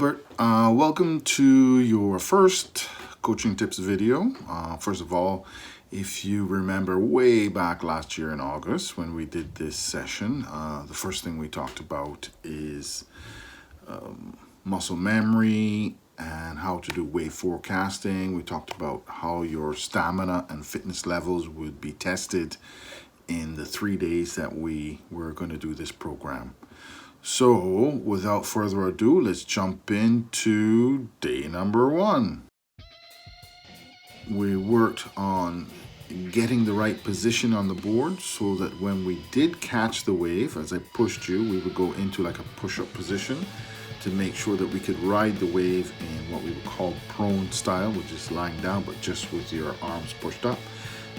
Albert. Welcome to your first coaching tips video. First of all, if you remember way back last year in August when we did this session, the first thing we talked about is muscle memory and how to do wave forecasting. We talked about how your stamina and fitness levels would be tested in the 3 days that we were going to do this program. So, without further ado, let's jump into day number 1. We worked on getting the right position on the board so that when we did catch the wave, as I pushed you, we would go into like a push-up position to make sure that we could ride the wave in what we would call prone style, which is lying down, but just with your arms pushed up.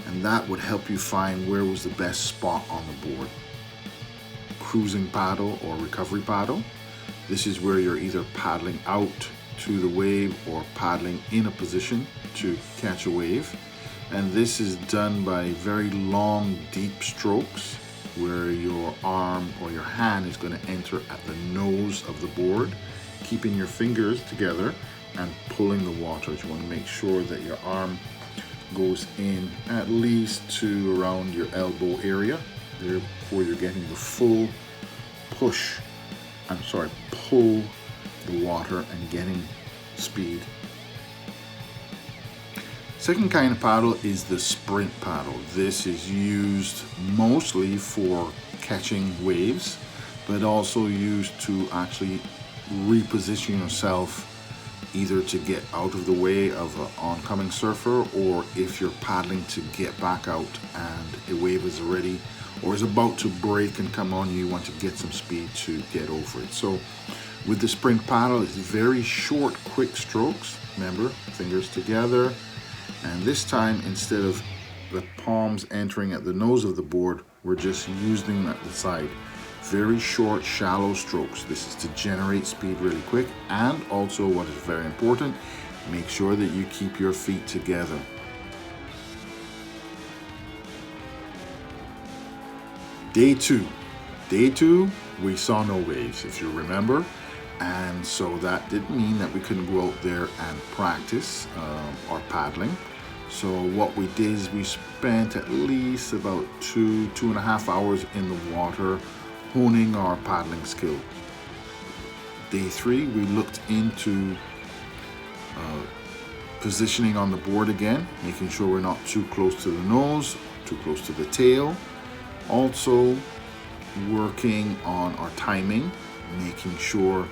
And that would help you find where was the best spot on the board. Cruising paddle or recovery paddle. This is where you're either paddling out to the wave or paddling in a position to catch a wave. And this is done by very long, deep strokes where your arm or your hand is going to enter at the nose of the board, keeping your fingers together and pulling the water. You want to make sure that your arm goes in at least to around your elbow area. Therefore, you're getting the full pull the water and getting speed. Second kind of paddle is the sprint paddle. This is used mostly for catching waves, but also used to actually reposition yourself either to get out of the way of an oncoming surfer, or if you're paddling to get back out and a wave is already or is about to break and come on you, want to get some speed to get over it. So with the sprint paddle, it's very short, quick strokes. Remember, fingers together. And this time, instead of the palms entering at the nose of the board, we're just using them at the side. Very short, shallow strokes. This is to generate speed really quick. And also, what is very important, make sure that you keep your feet together. Day two, we saw no waves, if you remember. And so that didn't mean that we couldn't go out there and practice our paddling. So what we did is we spent at least about 2.5 hours in the water honing our paddling skill. Day 3, we looked into positioning on the board again, making sure we're not too close to the nose, too close to the tail. Also working on our timing, making sure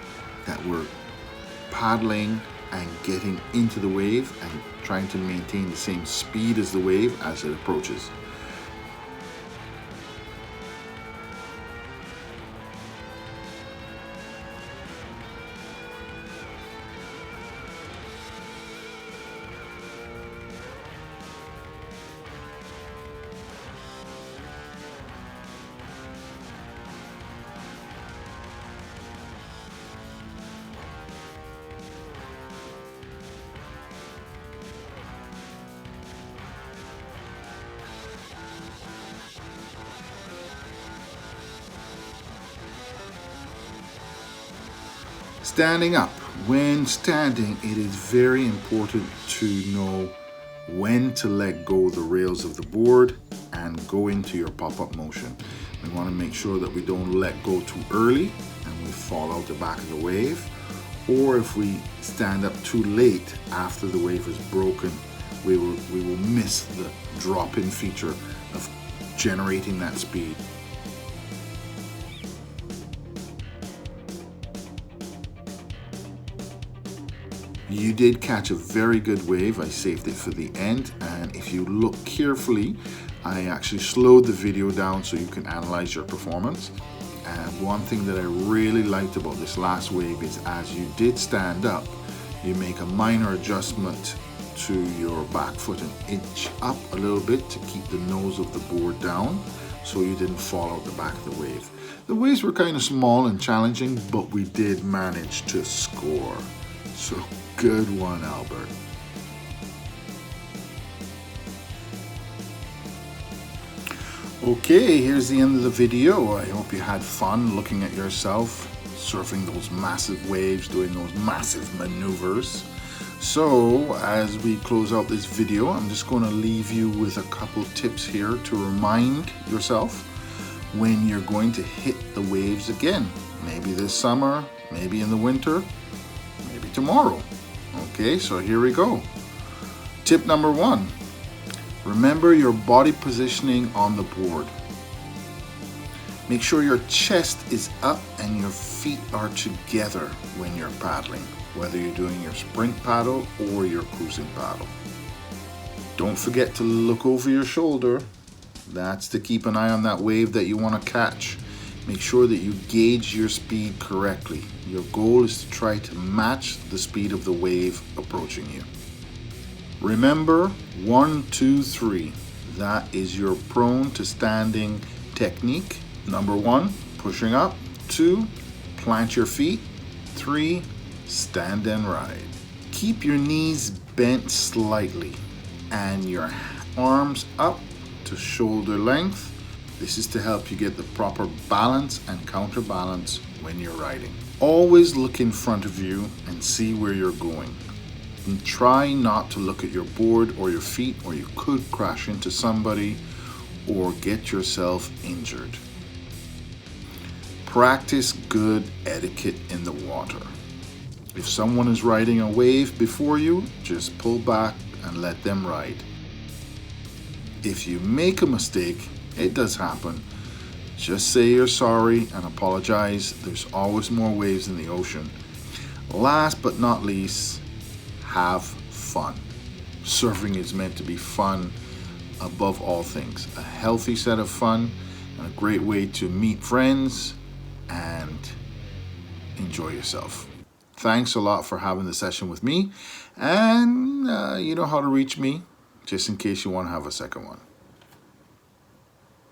that we're paddling and getting into the wave and trying to maintain the same speed as the wave as it approaches. Standing up. When standing, it is very important to know when to let go of the rails of the board and go into your pop-up motion. We want to make sure that we don't let go too early and we fall out the back of the wave, or if we stand up too late after the wave is broken, we will miss the drop-in feature of generating that speed. You did catch a very good wave. I saved it for the end, and if you look carefully, I actually slowed the video down so you can analyze your performance. And one thing that I really liked about this last wave is as you did stand up, you make a minor adjustment to your back foot and inch up a little bit to keep the nose of the board down so you didn't fall out the back of the wave. The waves were kind of small and challenging, but we did manage to score. So good one, Albert. Okay, here's the end of the video. I hope you had fun looking at yourself surfing those massive waves, doing those massive maneuvers. So as we close out this video, I'm just going to leave you with a couple tips here to remind yourself when you're going to hit the waves again. Maybe this summer, maybe in the winter, maybe tomorrow. Okay, so here we go. Tip number 1, remember your body positioning on the board. Make sure your chest is up and your feet are together when you're paddling, whether you're doing your sprint paddle or your cruising paddle. Don't forget to look over your shoulder. That's to keep an eye on that wave that you want to catch. Make sure that you gauge your speed correctly. Your goal is to try to match the speed of the wave approaching you. Remember 1, 2, 3. That is your prone to standing technique. Number 1, pushing up. 2, plant your feet. 3, stand and ride. Keep your knees bent slightly and your arms up to shoulder length. This is to help you get the proper balance and counterbalance when you're riding. Always look in front of you and see where you're going. And try not to look at your board or your feet, or you could crash into somebody or get yourself injured. Practice good etiquette in the water. If someone is riding a wave before you, just pull back and let them ride. If you make a mistake, it does happen, just say you're sorry and apologize. There's always more waves in the ocean. Last but not least, have fun. Surfing is meant to be fun above all things. A healthy set of fun and a great way to meet friends and enjoy yourself. Thanks a lot for having the session with me, and you know how to reach me just in case you want to have a second one.